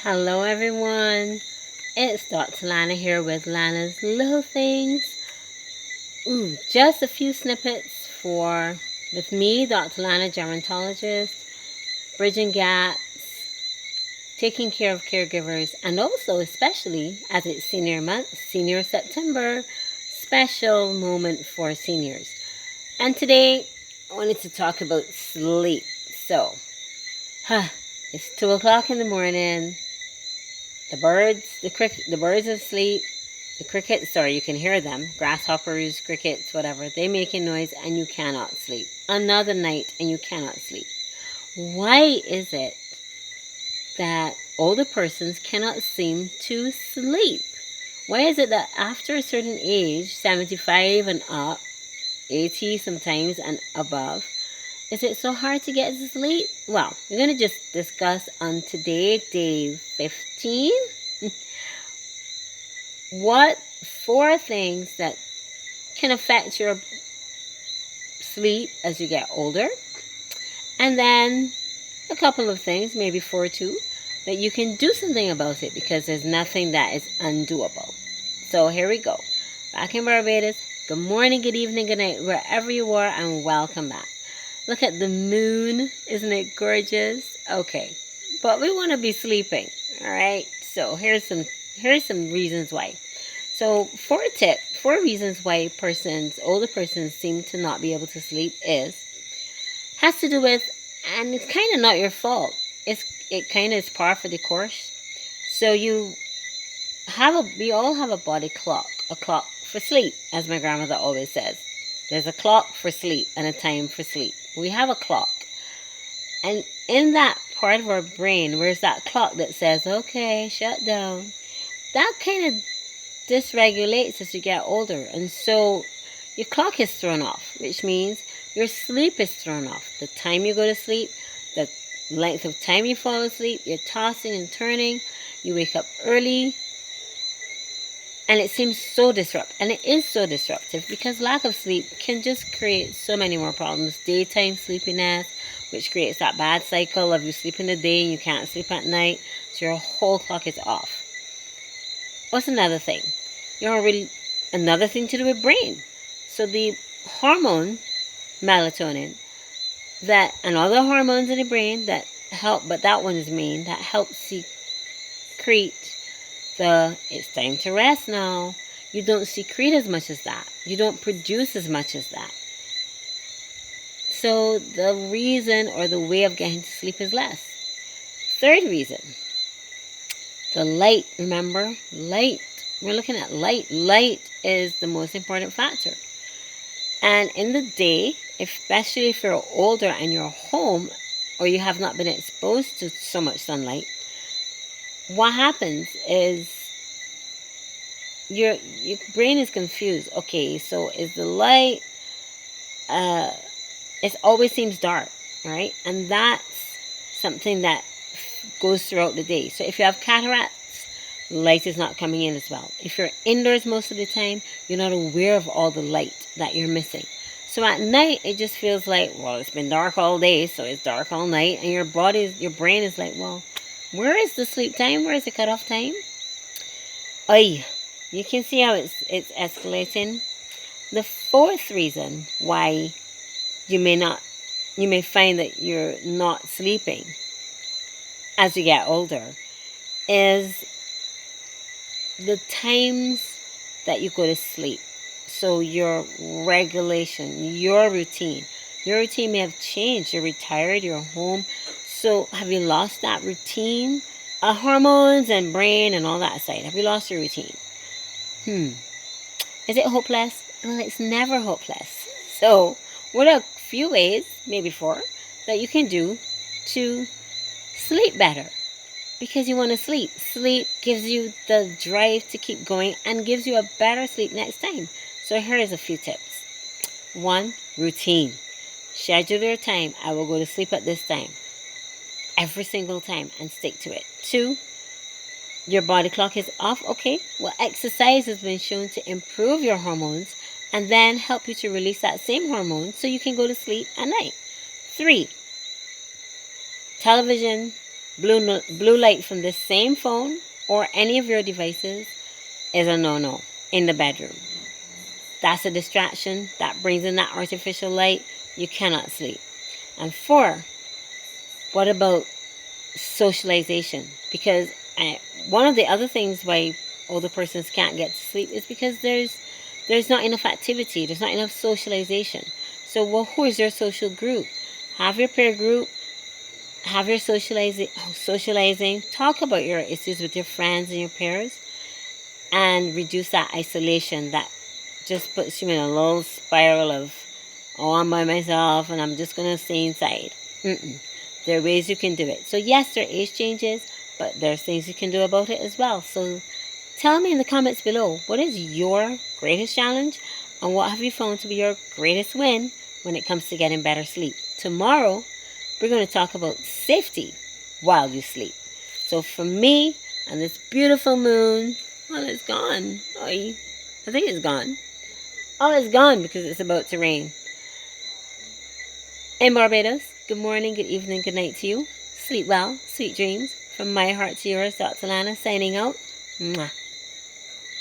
Hello everyone, it's Dr. Lana here with Lana's Little Things. Just a few snippets with me, Dr. Lana, gerontologist, bridging gaps, taking care of caregivers, and also especially as it's senior month, senior September, special moment for seniors. And today I wanted to talk about sleep. So, it's 2 o'clock in the morning. The birds are asleep. The crickets, you can hear them. Grasshoppers, crickets, whatever. They making noise and you cannot sleep. Another night and you cannot sleep. Why is it that older persons cannot seem to sleep? Why is it that after a certain age, 75 and up, 80 sometimes and above, is it so hard to get to sleep? Well, we're going to just discuss on today, day 15, what 4 things that can affect your sleep as you get older. And then a couple of things, maybe 4 too, that you can do something about it because there's nothing that is undoable. So here we go. Back in Barbados, good morning, good evening, good night, wherever you are, and welcome back. Look at the moon. Isn't it gorgeous? Okay. But we want to be sleeping. All right. So here's some reasons why. So 4 reasons why older persons seem to not be able to sleep has to do with, and it's kind of not your fault. It kind of is par for the course. So we all have a body clock, a clock for sleep, as my grandmother always says. There's a clock for sleep and a time for sleep. We have a clock. And in that part of our brain, where's that clock that says, okay, shut down? That kind of dysregulates as you get older. And so your clock is thrown off, which means your sleep is thrown off. The time you go to sleep, the length of time you fall asleep, you're tossing and turning, you wake up early, and it seems so disruptive. And it is so disruptive because lack of sleep can just create so many more problems. Daytime sleepiness, which creates that bad cycle of you sleep in the day and you can't sleep at night. So your whole clock is off. What's another thing? Another thing to do with brain. So the hormone, melatonin, and other hormones in the brain that help, but that one is main, that helps secrete it's time to rest now. You don't secrete as much as that. You don't produce as much as that. So the reason or the way of getting to sleep is less. 3rd reason, the light. Remember, light. We're looking at light. Light is the most important factor. And in the day, especially if you're older and you're home or you have not been exposed to so much sunlight, what happens is your brain is confused. Okay, so is the light, it always seems dark, right? And that's something that goes throughout the day. So if you have cataracts, light is not coming in as well. If you're indoors most of the time, you're not aware of all the light that you're missing. So at night, it just feels like, well, it's been dark all day, so it's dark all night. And your brain is like, well, where is the sleep time? Where is the cutoff time? You can see how it's escalating. The 4th reason why you may find that you're not sleeping as you get older is the times that you go to sleep. So your regulation, your routine may have changed. You're retired, you're home. So have you lost that routine? Hormones and brain and all that side. Have you lost your routine? Is it hopeless? Well, it's never hopeless. So what are a few ways, maybe 4, that you can do to sleep better? Because you want to sleep. Sleep gives you the drive to keep going and gives you a better sleep next time. So here's a few tips. 1, routine. Schedule your time. I will go to sleep at this time. Every single time, and stick to it. 2, your body clock is off. Okay, well, exercise has been shown to improve your hormones and then help you to release that same hormone so you can go to sleep at night. 3, television, Blue light from the same phone or any of your devices is a no-no in the bedroom. That's a distraction. That brings in that artificial light. You cannot sleep. And 4, what about socialization? Because one of the other things why older persons can't get to sleep is because there's not enough activity. There's not enough socialization. So, well, who is your social group? Have your peer group. Have your socializing. Talk about your issues with your friends and your peers, and reduce that isolation that just puts you in a little spiral of, oh, I'm by myself and I'm just going to stay inside. Mm-mm. There are ways you can do it. So yes, there are age changes, but there's things you can do about it as well. So tell me in the comments below, what is your greatest challenge and what have you found to be your greatest win when it comes to getting better sleep? Tomorrow, we're going to talk about safety while you sleep. So for me, on this beautiful moon, well, it's gone. Oh, I think it's gone. Oh, it's gone because it's about to rain. In Barbados, good morning, good evening, good night to you. Sleep well, sweet dreams. From my heart to yours, Dr. Lana, signing out. Mwah.